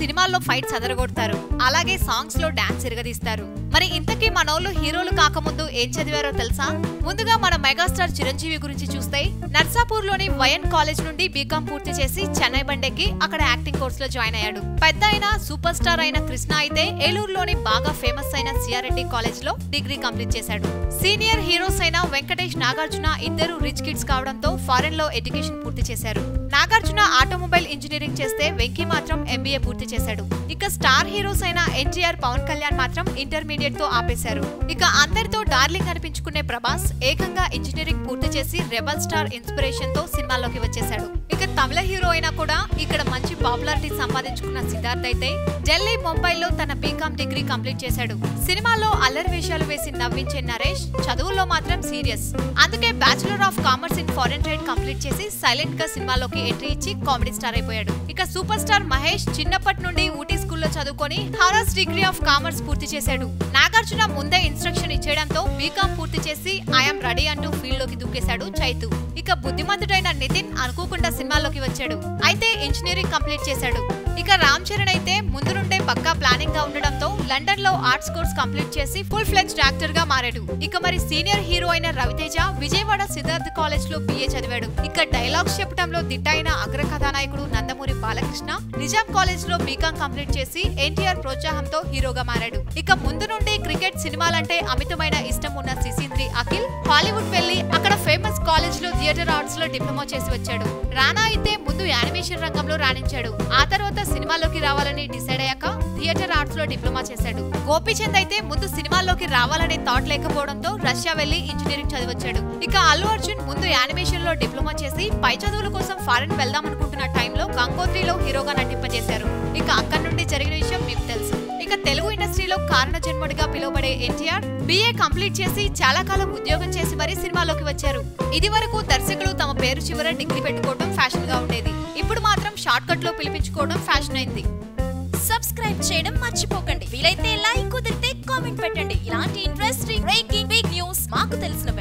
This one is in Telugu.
సినిమాల్లో ఫైట్స్ అదరగొడతారు, అలాగే సాంగ్స్ లో డాన్స్ ఇరగదీస్తారు. మరి ఇంతకీ మనోళ్ళు హీరోలు కాకముందు ఏం చదివారో తెలుసా? ముందుగా మన మెగాస్టార్ చిరంజీవి గురించి చూస్తే నర్సాపూర్ లోని వైఎన్ కాలేజ్ నుండి బీకాం పూర్తి చేసి చెన్నై బండెక్కి అక్కడ యాక్టింగ్ కోర్స్ లో జాయిన్ అయ్యాడు. పెద్ద అయిన సూపర్ స్టార్ అయిన కృష్ణ అయితే ఏలూరులోని బాగా ఫేమస్ అయిన సిఆర్రెడ్డి కాలేజ్ లో డిగ్రీ కంప్లీట్ చేశాడు. సీనియర్ హీరోస్ అయిన వెంకటేష్, నాగార్జున ఇద్దరు రిచ్ కిడ్స్ కావడంతో ఫారెన్ లో ఎడ్యుకేషన్ పూర్తి చేశారు. నాగార్జున ఆటోమొబైల్ ఇంజనీరింగ్ చేస్తే వెంకీ మాత్రం ఎంబీఏ పూర్తి చేశాడు. ఇక స్టార్ హీరోస్ అయిన ఎన్టీఆర్, పవన్ కళ్యాణ్ మాత్రం ఇంటర్మీడియట్ తో ఆపేశారు. ఇక అందరితో డార్లింగ్ అనిపించుకునే ప్రభాస్ ఏకంగా ఇంజనీరింగ్ పూర్తి చేసి రెబల్ స్టార్ ఇన్స్పిరేషన్ తో సినిమాల్లోకి వచ్చేశాడు. ఇక తమిళ హీరో అయినా కూడా ఇక్కడ మంచి పాపులారిటీ సంపాదించుకున్న సిద్ధార్థ్ అయితే ఢిల్లీ, ముంబైలో తన బీకాం డిగ్రీ కంప్లీట్ చేశాడు. సినిమాలో అల్లరి వేషాలు వేసి నవ్వించే నరేష్ చదువుల్లో మాత్రం సీరియస్. అందుకే bachelor of commerce in foreign trade complete చేసి సైలెంట్ గా సినిమాలోకి ఎంట్రీ ఇచ్చి కామెడీ స్టార్ అయిపోయాడు. ఇక సూపర్ స్టార్ మహేష్ చిన్నప్పటి నుండి ఊటీ స్కూల్లో చదువుకొని హానర్స్ డిగ్రీ ఆఫ్ కామర్స్ పూర్తి చేశాడు. నాగార్జున ముందే ఇన్స్ట్రక్షన్ ఇచ్చేయడంతో బీకాం పూర్తి చేసి ఐఎమ్ రెడీ అంటూ ఫీల్డ్ లోకి దూకేశాడు చైతు. ఇక బుద్ధిమంతుడైన నితిన్ అనుకోకుండా సినిమాలోకి వచ్చాడు, అయితే ఇంజనీరింగ్ కంప్లీట్ చేశాడు. ఇక రామ్ చరణ్ అయితే ముందు నుండే పక్కా ప్లానింగ్ గా ఉండడంతో లండన్ లో ఆర్ట్స్ కోర్స్ కంప్లీట్ చేసి ఫుల్ ఫ్లెడ్జ్డ్ యాక్టర్ గా మారాడు. ఇక మరి సీనియర్ హీరో అయిన రవితేజ విజయవాడ సిద్ధార్థ్ కాలేజ్ లో BA చదివాడు. ఇక డైలాగ్స్ చెప్పడంలో దిట్టైన అగ్ర కథానాయకుడు నందమూరి బాలకృష్ణ నిజాం కాలేజ్ లో బీకాం కంప్లీట్ చేసి ఎన్టీఆర్ ప్రోత్సాహంతో హీరోగా మారాడు. ఇక ముందు నుండి క్రికెట్, సినిమాలంటే అమితమైన ఇష్టం ఉన్న సిసింద్రి అఖిల్ హాలీవుడ్ వెళ్లి అక్కడ ఫేమస్ కాలేజ్ లో థియేటర్ ఆర్ట్స్ లో డిప్లొమా చేసి వచ్చాడు. రానా అయితే ముందు యానిమేషన్ రంగంలో రాణించాడు, ఆ తర్వాత సినిమాలోకి రావాలని డిసైడ్ అయ్యాక థియేటర్ ఆర్ట్స్ లో డిప్లొమా చేశాడు. గోపీచంద్ అయితే ముందు సినిమాల్లోకి రావాలనే థాట్ లేకపోవడంతో రష్యా వెళ్లి ఇంజనీరింగ్ చదివొచ్చాడు. ఇక అల్లు అర్జున్ ముందు యానిమేషన్ లో డిప్లొమా చేసి పై చదువుల కోసం ఫారెన్ వెళ్దాం అనుకుంటున్న టైంలో గంగోత్రిలో హీరోగా నటింపజేశారు. ఇక అక్కడి నుండి జరిగిన విషయం మీకు తెలుసు. ఇక తెలుగు ఇండస్ట్రీలో కారణ జన్ముడిగా పిలువబడే ఎన్టీఆర్ BA కంప్లీట్ చేసి చాలా కాలం ఉద్యోగం చేసి మరీ సినిమాలోకి వచ్చారు. ఇది వరకు దర్శకులు తమ పేరు చివర డిగ్రీ పెట్టుకోవడం ఫ్యాషన్ గా ఉండేది, ఇప్పుడు మాత్రం షార్ట్ కట్ లో పిలిపించుకోవడం ఫ్యాషన్ అయింది. సబ్స్క్రైబ్ చేయడం మర్చిపోకండి. వీలైతే లైక్, కుదిరితే కామెంట్ పెట్టండి. ఇలాంటి ఇంట్రెస్టింగ్ బ్రేకింగ్ బిగ్ న్యూస్ మాకు తెలిసిన